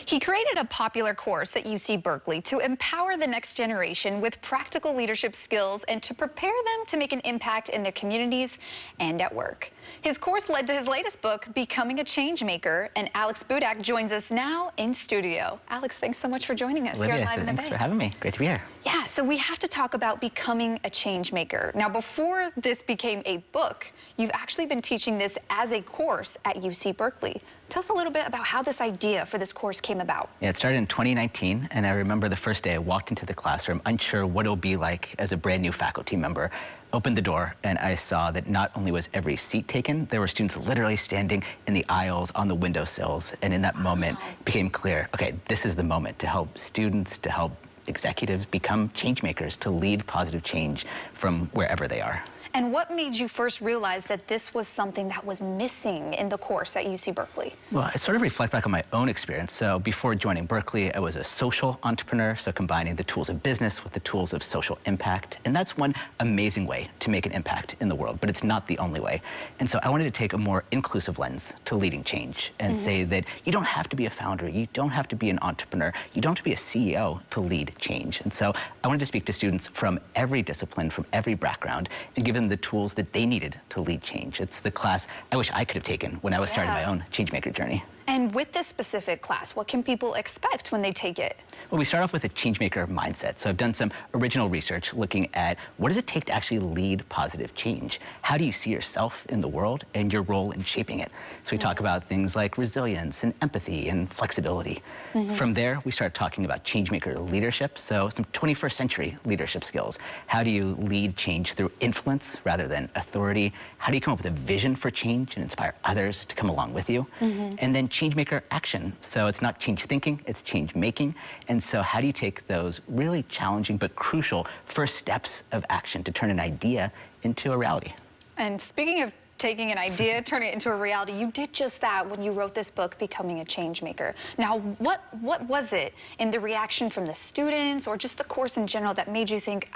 He created a popular course at UC Berkeley to empower the next generation with practical leadership skills and to prepare them to make an impact in their communities and at work. His course led to his latest book, Becoming a Changemaker, and Alex Budak joins us now in studio. Alex, thanks so much for joining us Olivia, here live in the Bay. thanks for having me. Great to be here. Yeah, so we have to talk about becoming a changemaker. Now, before this became a book, you've actually been teaching this as a course at UC Berkeley. Tell us a little bit about how this idea for this course came about. Yeah, it started in 2019, and I remember the first day I walked into the classroom, unsure what it'll be like as a brand new faculty member. Opened the door, and I saw that not only was every seat taken, there were students literally standing in the aisles, on the windowsills, and in that moment it became clear, okay, this is the moment to help students, to help executives become change makers, to lead positive change from wherever they are. And what made you first realize that this was something that was missing in the course at UC Berkeley? Well, I sort of reflect back on my own experience. So before joining Berkeley, I was a social entrepreneur, so combining the tools of business with the tools of social impact. And that's one amazing way to make an impact in the world, but it's not the only way. And so I wanted to take a more inclusive lens to leading change and say that you don't have to be a founder, you don't have to be an entrepreneur, you don't have to be a CEO to lead change. And so I wanted to speak to students from every discipline, from every background, and give them the tools that they needed to lead change. It's the class I wish I could have taken when I was starting my own changemaker journey. And with this specific class, what can people expect when they take it? Well, we start off with a changemaker mindset. So I've done some original research looking at what does it take to actually lead positive change? How do you see yourself in the world and your role in shaping it? So we talk about things like resilience and empathy and flexibility. From there, we start talking about changemaker leadership. So some 21st century leadership skills. How do you lead change through influence rather than authority? How do you come up with a vision for change and inspire others to come along with you? And then changemaker action. So it's not change thinking, it's change making. And so how do you take those really challenging but crucial first steps of action to turn an idea into a reality? And speaking of taking an idea, turning it into a reality, you did just that when you wrote this book, Becoming a Changemaker. Now, what was it in the reaction from the students or just the course in general that made you think,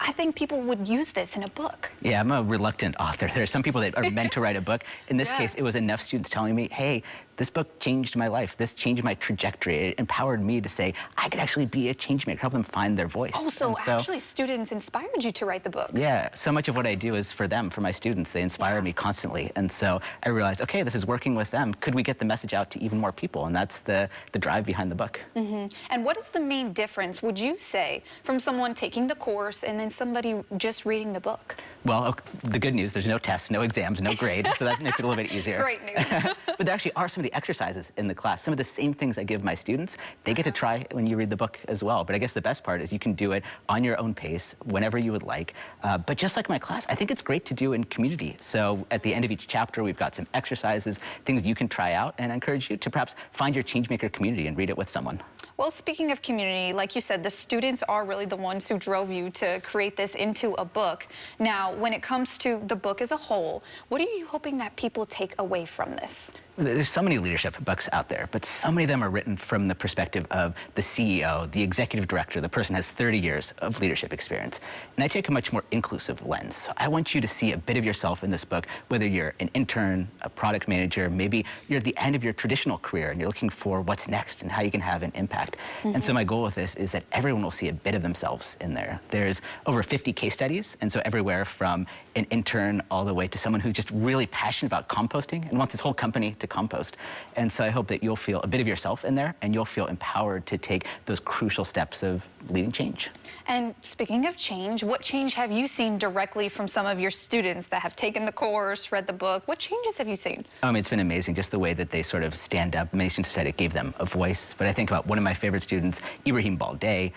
I think people would use this in a book? Yeah, I'm a reluctant author. There are some people that are meant to write a book. In this case, it was enough students telling me, hey, this book changed my life. This changed my trajectory. It empowered me to say, I could actually be a changemaker, help them find their voice. Oh, so actually students inspired you to write the book. Yeah, so much of what I do is for them, for my students. They inspire me constantly. And so I realized, okay, this is working with them. Could we get the message out to even more people? And that's the drive behind the book. And what is the main difference, would you say, from someone taking the course and then somebody just reading the book? Well, the good news, there's no tests, no exams, no grades, so that makes it a little bit easier. Great news. But there actually are some of the exercises in the class. Some of the same things I give my students, they get to try when you read the book as well. But I guess the best part is you can do it on your own pace, whenever you would like. But just like my class, I think it's great to do in community. So at the end of each chapter, we've got some exercises, things you can try out, and I encourage you to perhaps find your changemaker community and read it with someone. Well, speaking of community, like you said, the students are really the ones who drove you to create this into a book. Now, when it comes to the book as a whole, what are you hoping that people take away from this? There's so many leadership books out there, but so many of them are written from the perspective of the CEO, the executive director, the person has 30 years of leadership experience. And I take a much more inclusive lens. So I want you to see a bit of yourself in this book, whether you're an intern, a product manager, maybe you're at the end of your traditional career and you're looking for what's next and how you can have an impact. And so my goal with this is that everyone will see a bit of themselves in there. There's over 50 case studies, and so everywhere from an intern all the way to someone who's just really passionate about composting and wants his whole company to compost. And so I hope that you'll feel a bit of yourself in there and you'll feel empowered to take those crucial steps of leading change. And speaking of change, what change have you seen directly from some of your students that have taken the course, read the book? What changes have you seen? It's been amazing, just the way that they sort of stand up. Many students said it gave them a voice. But I think about one of my favorite students, Ibrahim Balday.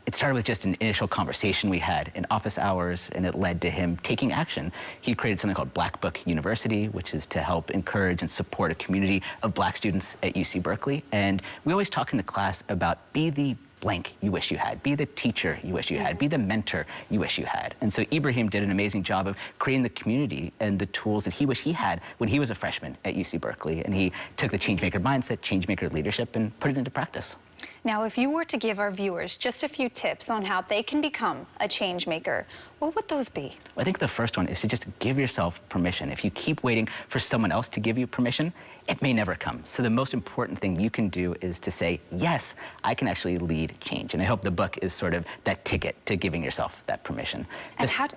It started with just an initial conversation we had in office hours, and it led to him taking action. He created something called Black Book University, which is to help encourage and support a community of Black students at UC Berkeley. And we always talk in the class about be the blank you wish you had, be the teacher you wish you had, be the mentor you wish you had. And so Ibrahim did an amazing job of creating the community and the tools that he wished he had when he was a freshman at UC Berkeley. And he took the changemaker mindset, changemaker leadership, and put it into practice. Now, if you were to give our viewers just a few tips on how they can become a change maker, what would those be? I think the first one is to just give yourself permission. If you keep waiting for someone else to give you permission, it may never come. So the most important thing you can do is to say, yes, I can actually lead change. And I hope the book is sort of that ticket to giving yourself that permission. And how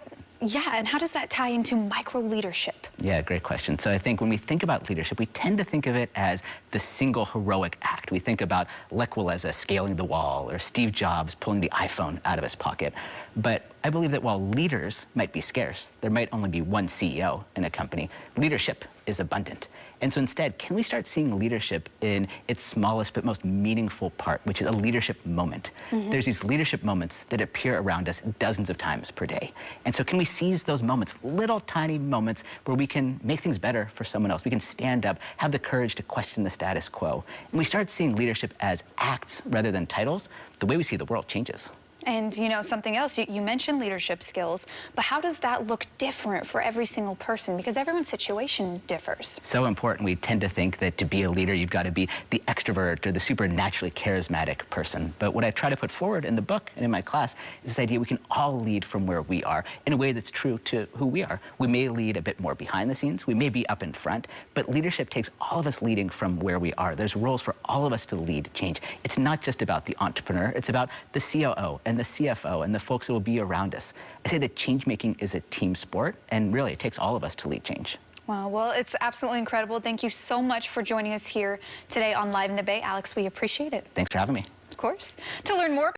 does that tie into micro-leadership? Yeah, great question. So I think when we think about leadership, we tend to think of it as the single heroic act. We think about Lech Walesa scaling the wall or Steve Jobs pulling the iPhone out of his pocket. But I believe that while leaders might be scarce, there might only be one CEO in a company, leadership is abundant. And so instead, can we start seeing leadership in its smallest but most meaningful part, which is a leadership moment? There's these leadership moments that appear around us dozens of times per day. And so can we seize those moments, little tiny moments where we can make things better for someone else? We can stand up, have the courage to question the status quo. And we start seeing leadership as acts rather than titles. The way we see the world changes. And, you know, something else, you mentioned leadership skills, but how does that look different for every single person? Because everyone's situation differs. So important. We tend to think that to be a leader, you've got to be the extrovert or the supernaturally charismatic person. But what I try to put forward in the book and in my class is this idea we can all lead from where we are in a way that's true to who we are. We may lead a bit more behind the scenes. We may be up in front, but leadership takes all of us leading from where we are. There's roles for all of us to lead change. It's not just about the entrepreneur. It's about the COO and the CFO and the folks that will be around us. I say that change making is a team sport, and really it takes all of us to lead change. Wow, well, it's absolutely incredible. Thank you so much for joining us here today on Live in the Bay. Alex, we appreciate it. Thanks for having me. Of course. To learn more